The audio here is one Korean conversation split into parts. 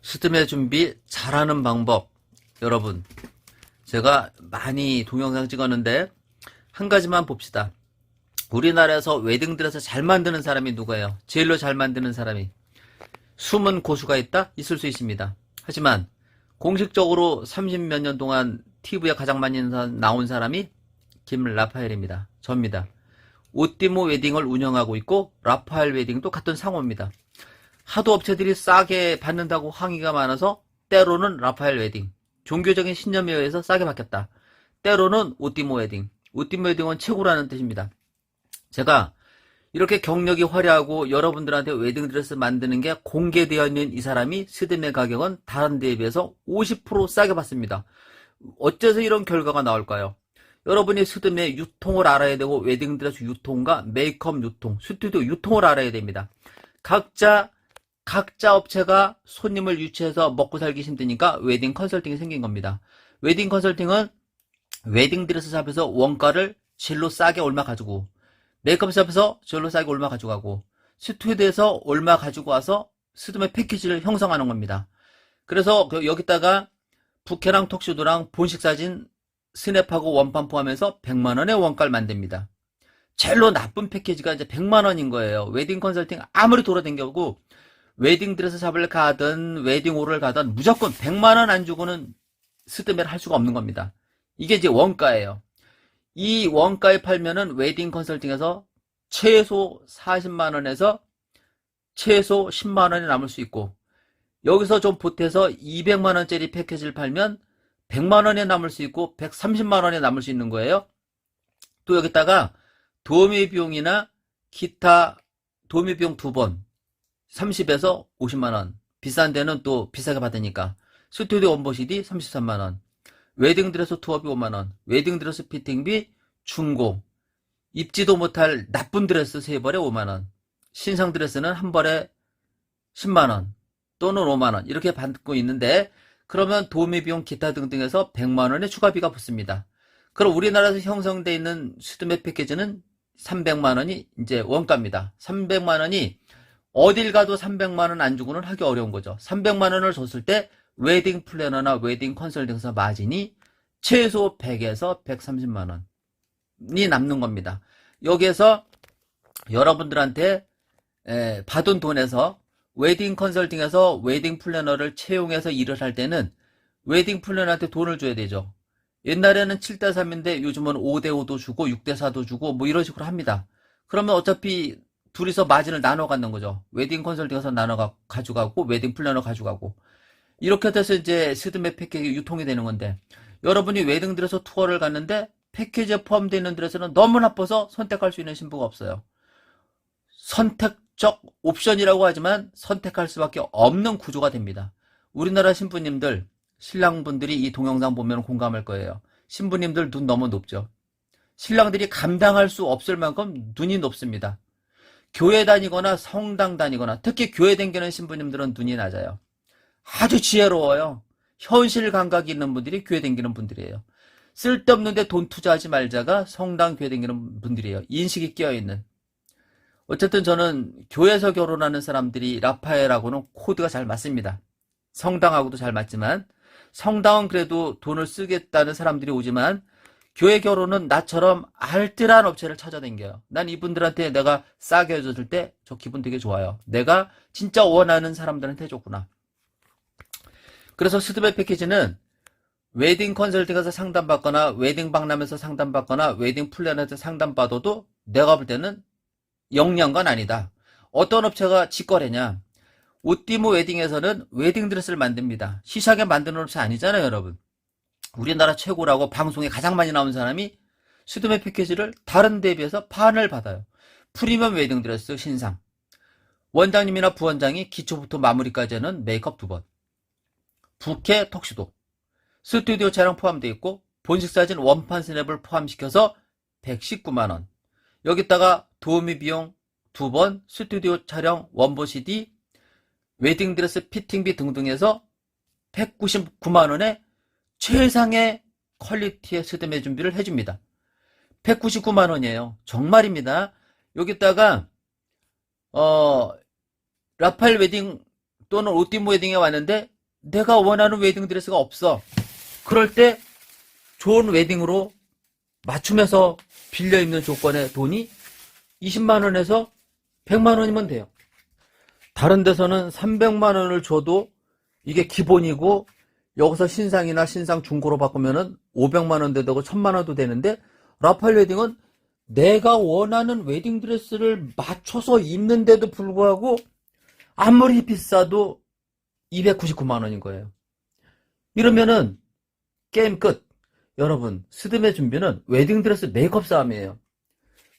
스드메 준비 잘하는 방법. 여러분, 제가 많이 동영상 찍었는데 한 가지만 봅시다. 우리나라에서 웨딩드레스 잘 만드는 사람이 누구예요? 제일로 잘 만드는 사람이. 숨은 고수가 있다? 있을 수 있습니다. 하지만 공식적으로 30몇 년 동안 TV에 가장 많이 나온 사람이 김라파엘입니다. 접니다. 오띠모 웨딩을 운영하고 있고 라파엘 웨딩도 같은 상호입니다. 하도 업체들이 싸게 받는다고 항의가 많아서 때로는 라파엘 웨딩, 종교적인 신념에 의해서 싸게 받겠다. 때로는 오띠모 웨딩, 오띠모 웨딩은 최고라는 뜻입니다. 제가 이렇게 경력이 화려하고 여러분들한테 웨딩드레스 만드는 게 공개되어 있는 이 사람이 스드메 가격은 다른 데에 비해서 50% 싸게 받습니다. 어째서 이런 결과가 나올까요? 여러분이 스드메 유통을 알아야 되고 웨딩드레스 유통과 메이크업 유통, 스튜디오 유통을 알아야 됩니다. 각자 업체가 손님을 유치해서 먹고 살기 힘드니까 웨딩 컨설팅이 생긴 겁니다. 웨딩 컨설팅은 웨딩 드레스 샵에서 원가를 제일로 싸게 얼마 가지고, 메이크업 샵에서 제일로 싸게 얼마 가져가고, 스튜디오에서 얼마 가지고 와서 스드메 패키지를 형성하는 겁니다. 그래서 여기다가 부케랑 톡슈도랑 본식 사진 스냅하고 원판 포함해서 100만원의 원가를 만듭니다. 제일로 나쁜 패키지가 이제 100만원인 거예요. 웨딩 컨설팅 아무리 돌아다녀고 웨딩 드레스 샵을 가든 웨딩홀을 가든 무조건 100만원 안 주고는 스드메를 할 수가 없는 겁니다. 이게 이제 원가예요. 이 원가에 팔면은 웨딩 컨설팅에서 최소 40만원에서 최소 10만원이 남을 수 있고, 여기서 좀 보태서 200만원짜리 패키지를 팔면 100만원에 남을 수 있고 130만원에 남을 수 있는 거예요. 또 여기다가 도우미 비용이나 기타 도우미 비용 2번 30에서 50만원, 비싼 데는 또 비싸게 받으니까 스튜디오 원보시디 33만원, 웨딩드레스 투어비 5만원, 웨딩드레스 피팅비 중고, 입지도 못할 나쁜 드레스 3벌에 5만원, 신상 드레스는 한 벌에 10만원 또는 5만원 이렇게 받고 있는데, 그러면 도우미 비용 기타 등등해서 100만원의 추가비가 붙습니다. 그럼 우리나라에서 형성되어 있는 스드메 패키지는 300만원이 이제 원가입니다. 300만원이 어딜 가도 300만원 안 주고는 하기 어려운 거죠. 300만원을 줬을 때 웨딩 플래너나 웨딩 컨설팅사 마진이 최소 100에서 130만원이 남는 겁니다. 여기에서 여러분들한테 받은 돈에서 웨딩 컨설팅에서 웨딩 플래너를 채용해서 일을 할 때는 웨딩 플래너한테 돈을 줘야 되죠. 옛날에는 7대3인데 요즘은 5대5도 주고 6대4도 주고 뭐 이런 식으로 합니다. 그러면 어차피 둘이서 마진을 나눠 갖는 거죠. 웨딩 컨설팅에서 나눠 가져가고 웨딩 플래너 가져가고, 이렇게 돼서 이제 스드메 패키지 유통이 되는 건데, 여러분이 웨딩 드레스 투어를 갔는데 패키지에 포함되어 있는 드레스는 너무 나빠서 선택할 수 있는 신부가 없어요. 선택적 옵션이라고 하지만 선택할 수밖에 없는 구조가 됩니다. 우리나라 신부님들, 신랑분들이 이 동영상 보면 공감할 거예요. 신부님들 눈 너무 높죠. 신랑들이 감당할 수 없을 만큼 눈이 높습니다. 교회 다니거나 성당 다니거나, 특히 교회 다니는 신부님들은 눈이 낮아요. 아주 지혜로워요. 현실 감각이 있는 분들이 교회 다니는 분들이에요. 쓸데없는데 돈 투자하지 말자가 성당 교회 다니는 분들이에요. 인식이 끼어있는. 어쨌든 저는 교회에서 결혼하는 사람들이 라파엘하고는 코드가 잘 맞습니다. 성당하고도 잘 맞지만, 성당은 그래도 돈을 쓰겠다는 사람들이 오지만 교회 결혼은 나처럼 알뜰한 업체를 찾아다녀요. 난 이분들한테 내가 싸게 해줬을 때 저 기분 되게 좋아요. 내가 진짜 원하는 사람들한테 해줬구나. 그래서 스드메 패키지는 웨딩 컨설팅에서 상담받거나 웨딩 박람회에서 상담받거나 웨딩 플래너에서 상담받아도 내가 볼 때는 영양간 아니다. 어떤 업체가 직거래냐? 오띠모 웨딩에서는 웨딩 드레스를 만듭니다. 시시하게 만드는 업체 아니잖아요, 여러분. 우리나라 최고라고 방송에 가장 많이 나온 사람이 스드메 패키지를 다른 데에 비해서 판을 받아요. 프리미엄 웨딩 드레스 신상, 원장님이나 부원장이 기초부터 마무리까지 하는 메이크업 2번, 부케 턱시도, 스튜디오 촬영 포함되어 있고 본식 사진 원판 스냅을 포함시켜서 119만원, 여기다가 도우미 비용 2번, 스튜디오 촬영 원보 CD, 웨딩 드레스 피팅비 등등 해서 199만원에 최상의 퀄리티의 스드메 준비를 해줍니다. 199만원이에요. 정말입니다. 여기다가 라파엘 웨딩 또는 옷띠 웨딩에 왔는데 내가 원하는 웨딩 드레스가 없어. 그럴 때 좋은 웨딩으로 맞춤해서 빌려 입는 조건의 돈이 20만 원에서 100만 원이면 돼요. 다른 데서는 300만 원을 줘도 이게 기본이고 여기서 신상이나 신상 중고로 바꾸면은 500만 원도 되고 1000만 원도 되는데 라팔 웨딩은 내가 원하는 웨딩 드레스를 맞춰서 입는데도 불구하고 아무리 비싸도 299만 원인 거예요. 이러면은 게임 끝. 여러분, 스드메 준비는 웨딩드레스 메이크업 싸움이에요.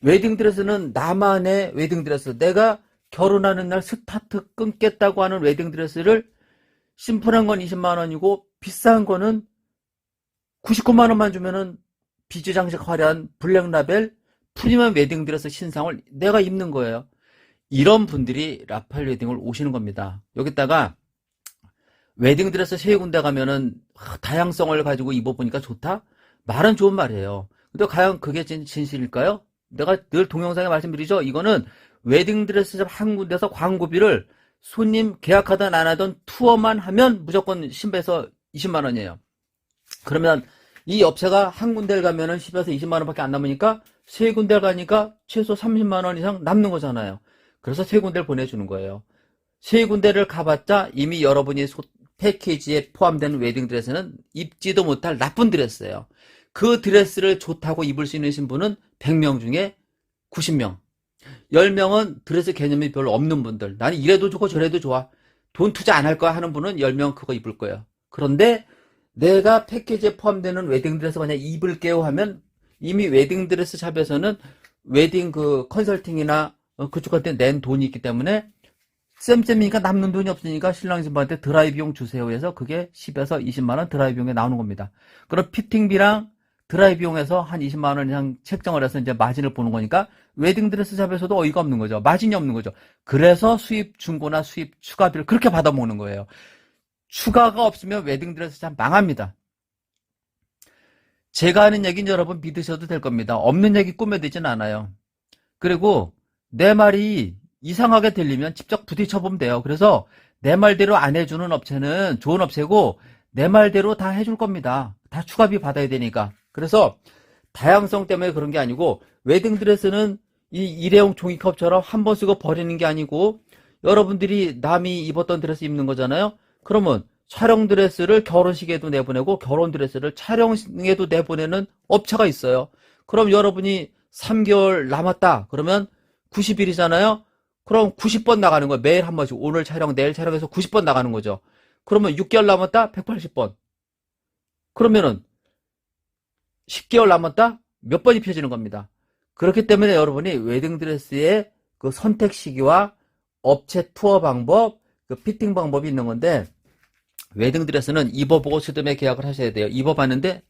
웨딩드레스는 나만의 웨딩드레스, 내가 결혼하는 날 스타트 끊겠다고 하는 웨딩드레스를 심플한 건 20만 원이고 비싼 거는 99만 원만 주면은 비즈 장식 화려한 블랙라벨 프리미엄 웨딩드레스 신상을 내가 입는 거예요. 이런 분들이 라팔 웨딩을 오시는 겁니다. 여기다가 웨딩드레스 세 군데 가면은 다양성을 가지고 입어보니까 좋다? 말은 좋은 말이에요. 근데 과연 그게 진실일까요? 내가 늘 동영상에 말씀드리죠. 이거는 웨딩드레스점 한 군데서 광고비를 손님 계약하든 안 하든 투어만 하면 무조건 10에서 20만 원이에요. 그러면 이 업체가 한 군데를 가면은 10에서 20만 원밖에 안 남으니까 세 군데를 가니까 최소 30만 원 이상 남는 거잖아요. 그래서 세 군데를 보내주는 거예요. 세 군데를 가봤자 이미 여러분이 패키지에 포함된 웨딩 드레스는 입지도 못할 나쁜 드레스예요. 그 드레스를 좋다고 입을 수 있는 신부는 100명 중에 90명. 10명은 드레스 개념이 별로 없는 분들. 나는 이래도 좋고 저래도 좋아. 돈 투자 안 할 거야 하는 분은 10명 그거 입을 거예요. 그런데 내가 패키지에 포함되는 웨딩 드레스 그냥 입을게요 하면 이미 웨딩 드레스 샵에서는 웨딩 그 컨설팅이나 그쪽한테 낸 돈이 있기 때문에 쌤쌤이니까 남는 돈이 없으니까 신랑 신부한테 드라이 비용 주세요 해서 그게 10에서 20만 원 드라이 비용에 나오는 겁니다. 그럼 피팅비랑 드라이 비용에서 한 20만 원 이상 책정을 해서 이제 마진을 보는 거니까 웨딩 드레스 샵에서도 어이가 없는 거죠. 마진이 없는 거죠. 그래서 수입 중고나 수입 추가비를 그렇게 받아먹는 거예요. 추가가 없으면 웨딩 드레스 샵 망합니다. 제가 하는 얘기는 여러분 믿으셔도 될 겁니다. 없는 얘기 꾸며대진 않아요. 그리고 내 말이 이상하게 들리면 직접 부딪혀보면 돼요. 그래서 내 말대로 안 해주는 업체는 좋은 업체고 내 말대로 다 해줄 겁니다. 다 추가비 받아야 되니까. 그래서 다양성 때문에 그런 게 아니고 웨딩드레스는 이 일회용 종이컵처럼 한 번 쓰고 버리는 게 아니고 여러분들이 남이 입었던 드레스 입는 거잖아요. 그러면 촬영 드레스를 결혼식에도 내보내고 결혼 드레스를 촬영에도 내보내는 업체가 있어요. 그럼 여러분이 3개월 남았다. 그러면 90일이잖아요. 그럼 90번 나가는 거예요. 매일 한 번씩. 오늘 촬영, 내일 촬영해서 90번 나가는 거죠. 그러면 6개월 남았다? 180번. 그러면은 10개월 남았다? 몇 번 입혀지는 겁니다. 그렇기 때문에 여러분이 웨딩드레스의 그 선택 시기와 업체 투어 방법, 그 피팅 방법이 있는 건데 웨딩드레스는 입어보고 스드메 계약을 하셔야 돼요. 입어봤는데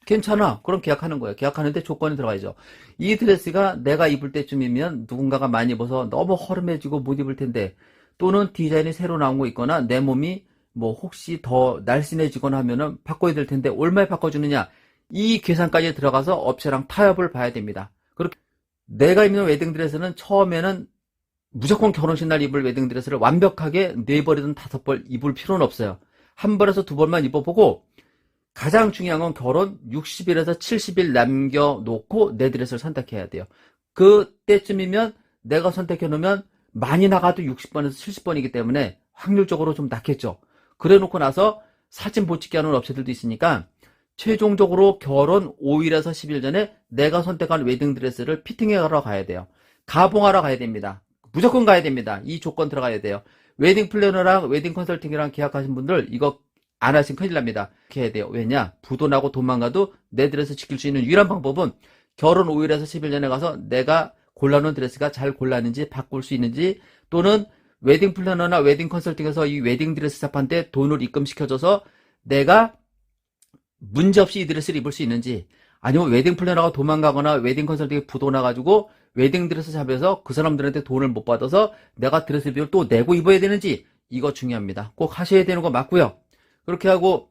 괜찮아. 그럼 계약하는 거예요. 계약하는데 조건이 들어가야죠. 이 드레스가 내가 입을 때쯤이면 누군가가 많이 입어서 너무 허름해지고 못 입을 텐데 또는 디자인이 새로 나온 거 있거나 내 몸이 뭐 혹시 더 날씬해지거나 하면은 바꿔야 될 텐데 얼마에 바꿔주느냐 이 계산까지 들어가서 업체랑 타협을 봐야 됩니다. 그렇게 내가 입는 웨딩드레스는 처음에는 무조건 결혼식 날 입을 웨딩드레스를 완벽하게 4벌이든 5벌 입을 필요는 없어요. 한 벌에서 2벌만 입어보고 가장 중요한 건 결혼 60일에서 70일 남겨놓고 내 드레스를 선택해야 돼요. 그때쯤이면 내가 선택해 놓으면 많이 나가도 60번에서 70번이기 때문에 확률적으로 좀 낫겠죠. 그래 놓고 나서 사진 보치기 하는 업체들도 있으니까 최종적으로 결혼 5일에서 10일 전에 내가 선택한 웨딩 드레스를 피팅하러 가야 돼요. 가봉하러 가야 됩니다. 무조건 가야 됩니다. 이 조건 들어가야 돼요. 웨딩 플래너랑 웨딩 컨설팅이랑 계약하신 분들 이거 안 하시면 큰일 납니다. 이렇게 해야 돼요. 왜냐? 부도나고 도망가도 내 드레스 지킬 수 있는 유일한 방법은 결혼 5일에서 10일 전에 가서 내가 골라놓은 드레스가 잘 골랐는지 바꿀 수 있는지 또는 웨딩 플래너나 웨딩 컨설팅에서 이 웨딩 드레스 샵한테 돈을 입금시켜줘서 내가 문제없이 이 드레스를 입을 수 있는지 아니면 웨딩 플래너가 도망가거나 웨딩 컨설팅에 부도 나가지고 웨딩 드레스 샵에서 그 사람들한테 돈을 못 받아서 내가 드레스 비용을 또 내고 입어야 되는지 이거 중요합니다. 꼭 하셔야 되는 거 맞고요. 그렇게 하고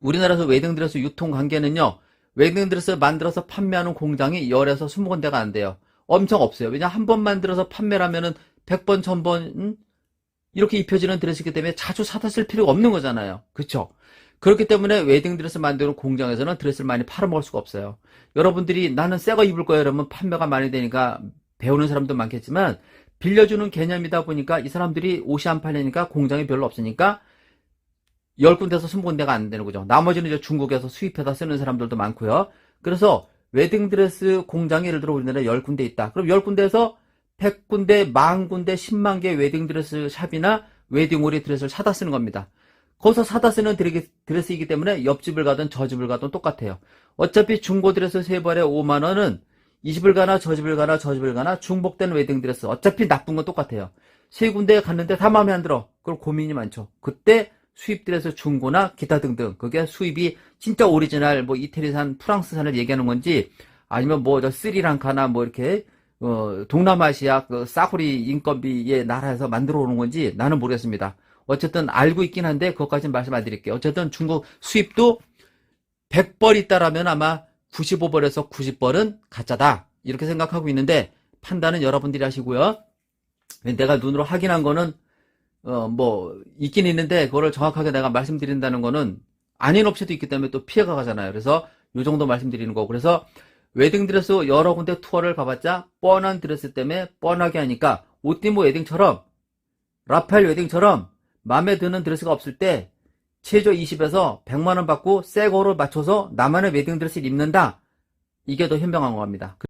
우리나라에서 웨딩드레스 유통 관계는요. 웨딩드레스 만들어서 판매하는 공장이 10에서 20군데가 안 돼요. 엄청 없어요. 왜냐 한 번 만들어서 판매를 하면은 100번, 1000번 이렇게 입혀지는 드레스이기 때문에 자주 사다 쓸 필요가 없는 거잖아요. 그렇죠? 그렇기 때문에 웨딩 드레스 만드는 공장에서는 드레스를 많이 팔아먹을 수가 없어요. 여러분들이 나는 새 거 입을 거예요 이러면 판매가 많이 되니까 배우는 사람도 많겠지만, 빌려주는 개념이다 보니까 이 사람들이 옷이 안 팔리니까 공장이 별로 없으니까 10군데에서 20군데가 안 되는 거죠. 나머지는 이제 중국에서 수입해다 쓰는 사람들도 많고요. 그래서 웨딩드레스 공장이 예를 들어 우리나라에 10군데 있다. 그럼 10군데에서 100군데, 10,000군데, 10만 개의 웨딩드레스 샵이나 웨딩홀의 드레스를 사다 쓰는 겁니다. 거기서 사다 쓰는 드레스이기 때문에 옆집을 가든 저 집을 가든 똑같아요. 어차피 중고 드레스 3벌에 5만 원은 이 집을 가나 저 집을 가나 저 집을 가나 중복된 웨딩드레스 어차피 나쁜 건 똑같아요. 3군데에 갔는데 다 마음에 안 들어. 그럼 고민이 많죠. 그때 수입 드레스 중고나 기타 등등, 그게 수입이 진짜 오리지널 뭐 이태리산, 프랑스산을 얘기하는 건지 아니면 뭐 저 스리랑카나 뭐 이렇게 동남아시아 그 싸구리 인건비의 나라에서 만들어 오는 건지 나는 모르겠습니다. 어쨌든 알고 있긴 한데 그것까지는 말씀 안 드릴게요. 어쨌든 중국 수입도 100벌 있다라면 아마 95벌에서 90벌은 가짜다 이렇게 생각하고 있는데, 판단은 여러분들이 하시고요. 내가 눈으로 확인한 거는 뭐 있긴 있는데 그거를 정확하게 내가 말씀드린다는 거는 아닌 업체도 있기 때문에 또 피해가 가잖아요. 그래서 요 정도 말씀드리는 거고, 그래서 웨딩드레스 여러 군데 투어를 가봤자 뻔한 드레스 때문에 뻔하게 하니까 오띠모 웨딩처럼, 라파엘 웨딩처럼 마음에 드는 드레스가 없을 때 최저 20에서 100만 원 받고 새 거로 맞춰서 나만의 웨딩드레스를 입는다. 이게 더 현명한 겁니다.